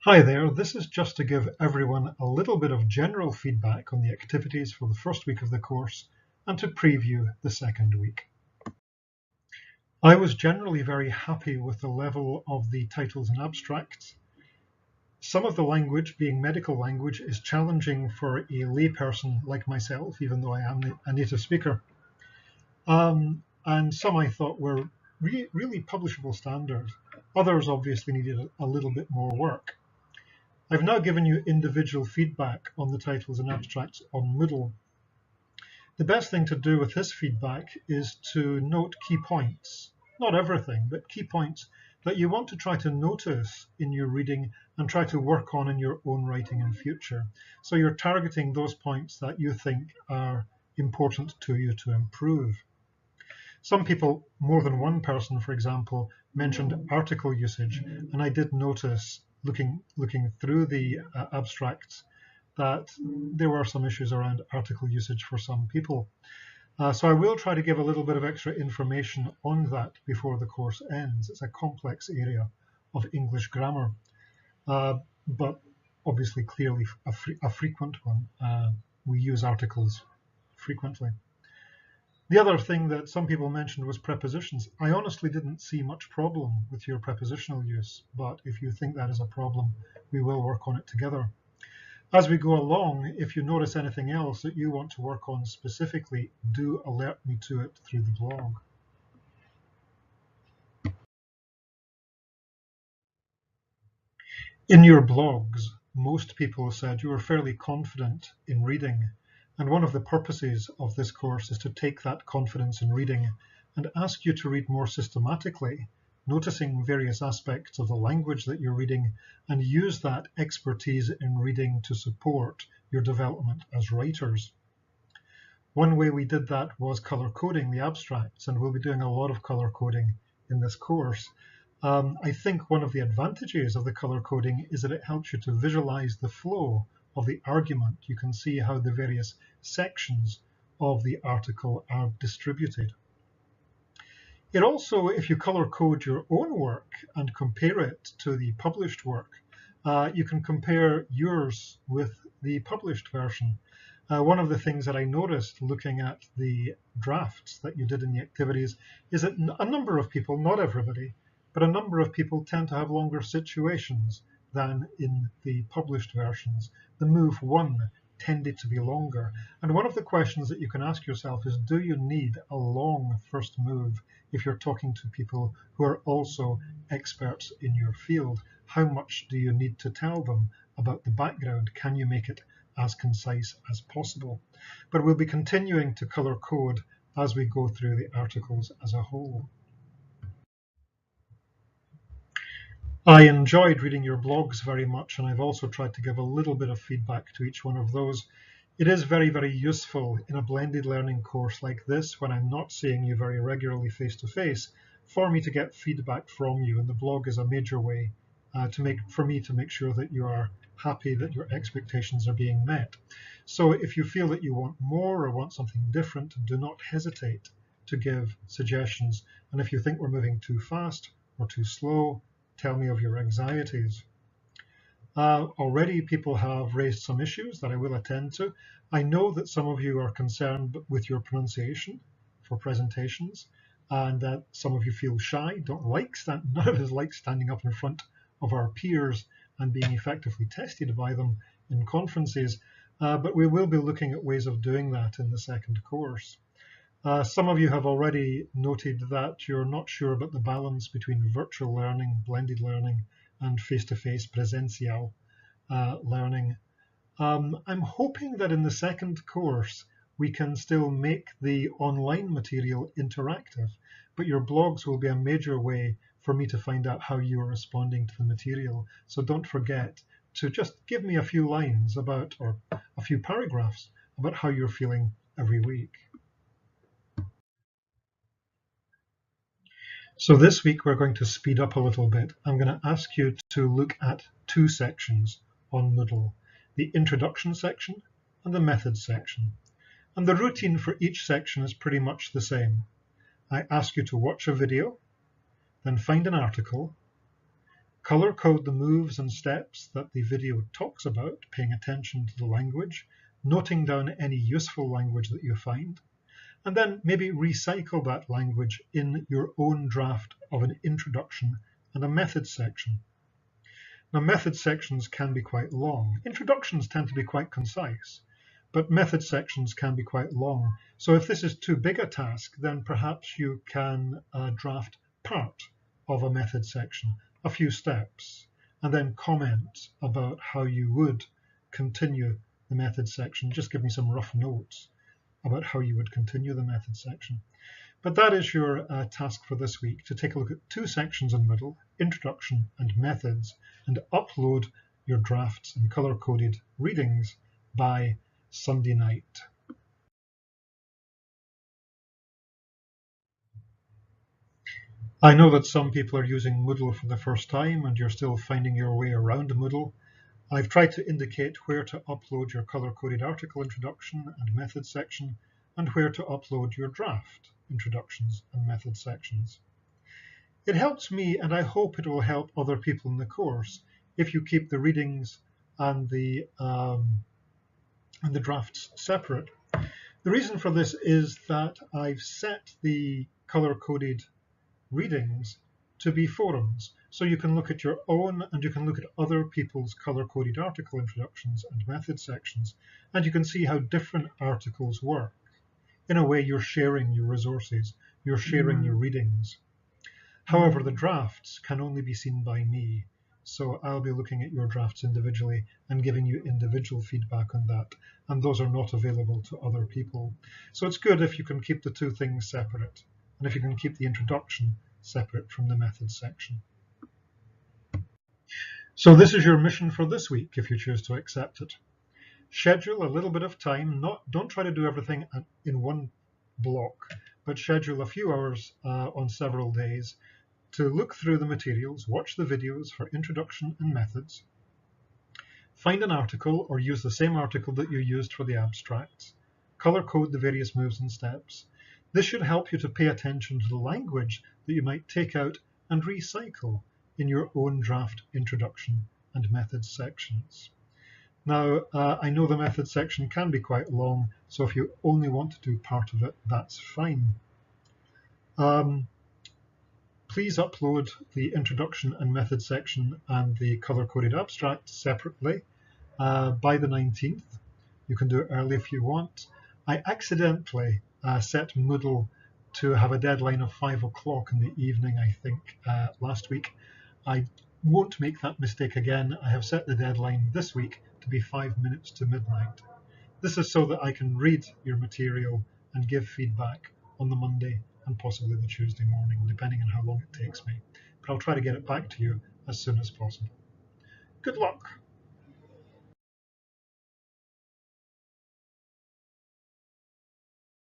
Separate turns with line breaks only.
Hi there, this is just to give everyone a little bit of general feedback on the activities for the first week of the course and to preview the second week. I was generally very happy with the level of the titles and abstracts. Some of the language, being medical language, is challenging for a layperson like myself, even though I am a native speaker. And some I thought were really publishable standards. Others obviously needed a little bit more work. I've now given you individual feedback on the titles and abstracts on Moodle. The best thing to do with this feedback is to note key points, not everything, but key points that you want to try to notice in your reading and try to work on in your own writing in future. So you're targeting those points that you think are important to you to improve. Some people, more than one person, for example, mentioned article usage, and I did notice looking through the abstracts that there were some issues around article usage for some people. So I will try to give a little bit of extra information on that before the course ends. It's a complex area of English grammar, but obviously clearly a frequent one. We use articles frequently. The other thing that some people mentioned was prepositions. I honestly didn't see much problem with your prepositional use, but if you think that is a problem, we will work on it together. As we go along, if you notice anything else that you want to work on specifically, do alert me to it through the blog. In your blogs, most people said you were fairly confident in reading, and one of the purposes of this course is to take that confidence in reading and ask you to read more systematically, noticing various aspects of the language that you're reading, and use that expertise in reading to support your development as writers. One way we did that was color coding the abstracts, and we'll be doing a lot of color coding in this course. I think one of the advantages of the color coding is that it helps you to visualize the flow of the argument. You can see how the various sections of the article are distributed. It also, if you color code your own work and compare it to the published work, you can compare yours with the published version. One of the things that I noticed looking at the drafts that you did in the activities is that a number of people, not everybody, but a number of people tend to have longer situations than in the published versions. The move one tended to be longer. And one of the questions that you can ask yourself is, do you need a long first move if you're talking to people who are also experts in your field? How much do you need to tell them about the background? Can you make it as concise as possible? But we'll be continuing to color code as we go through the articles as a whole. I enjoyed reading your blogs very much, and I've also tried to give a little bit of feedback to each one of those. It is very useful in a blended learning course like this, when I'm not seeing you very regularly face to face, for me to get feedback from you, and the blog is a major way for me to make sure that you are happy, that your expectations are being met. So if you feel that you want more or want something different, do not hesitate to give suggestions. And if you think we're moving too fast or too slow, tell me of your anxieties. Already people have raised some issues that I will attend to. I know that some of you are concerned with your pronunciation for presentations, and that some of you feel shy, none of us like standing up in front of our peers and being effectively tested by them in conferences, but we will be looking at ways of doing that in the second course. Some of you have already noted that you're not sure about the balance between virtual learning, blended learning, and face-to-face presential learning. I'm hoping that in the second course we can still make the online material interactive, but your blogs will be a major way for me to find out how you are responding to the material. So don't forget to just give me a few lines about, or a few paragraphs about how you're feeling every week. So this week we're going to speed up a little bit. I'm going to ask you to look at two sections on Moodle, the introduction section and the methods section. And the routine for each section is pretty much the same. I ask you to watch a video, then find an article, Color code the moves and steps that the video talks about, paying attention to the language, noting down any useful language that you find, and then maybe recycle that language in your own draft of an introduction and a method section. Now, method sections can be quite long. Introductions tend to be quite concise, but method sections can be quite long. So if this is too big a task, then perhaps you can draft part of a method section, a few steps, and then comment about how you would continue the method section. Just give me some rough notes about how you would continue the method section. But that is your task for this week, to take a look at two sections in Moodle, introduction and methods, and upload your drafts and color-coded readings by Sunday night. I know that some people are using Moodle for the first time and you're still finding your way around Moodle. I've tried to indicate where to upload your color-coded article introduction and method section, and where to upload your draft introductions and method sections. It helps me, and I hope it will help other people in the course, if you keep the readings and the drafts separate. The reason for this is that I've set the color-coded readings to be forums. So you can look at your own and you can look at other people's color-coded article introductions and method sections, and you can see how different articles work. In a way, you're sharing your resources, you're sharing your readings. However, the drafts can only be seen by me, so I'll be looking at your drafts individually and giving you individual feedback on that, and those are not available to other people. So it's good if you can keep the two things separate, and if you can keep the introduction separate from the method section. So this is your mission for this week, if you choose to accept it. Schedule a little bit of time, don't try to do everything in one block, but schedule a few hours on several days to look through the materials, watch the videos for introduction and methods, find an article or use the same article that you used for the abstracts, color code the various moves and steps. This should help you to pay attention to the language that you might take out and recycle in your own draft introduction and methods sections. Now, I know the method section can be quite long, so if you only want to do part of it, that's fine. Please upload the introduction and method section and the color-coded abstract separately by the 19th. You can do it early if you want. I accidentally set Moodle to have a deadline of 5 o'clock in the evening, I think, last week. I won't make that mistake again. I have set the deadline this week to be 5 minutes to midnight. This is so that I can read your material and give feedback on the Monday and possibly the Tuesday morning, depending on how long it takes me. But I'll try to get it back to you as soon as possible. Good luck!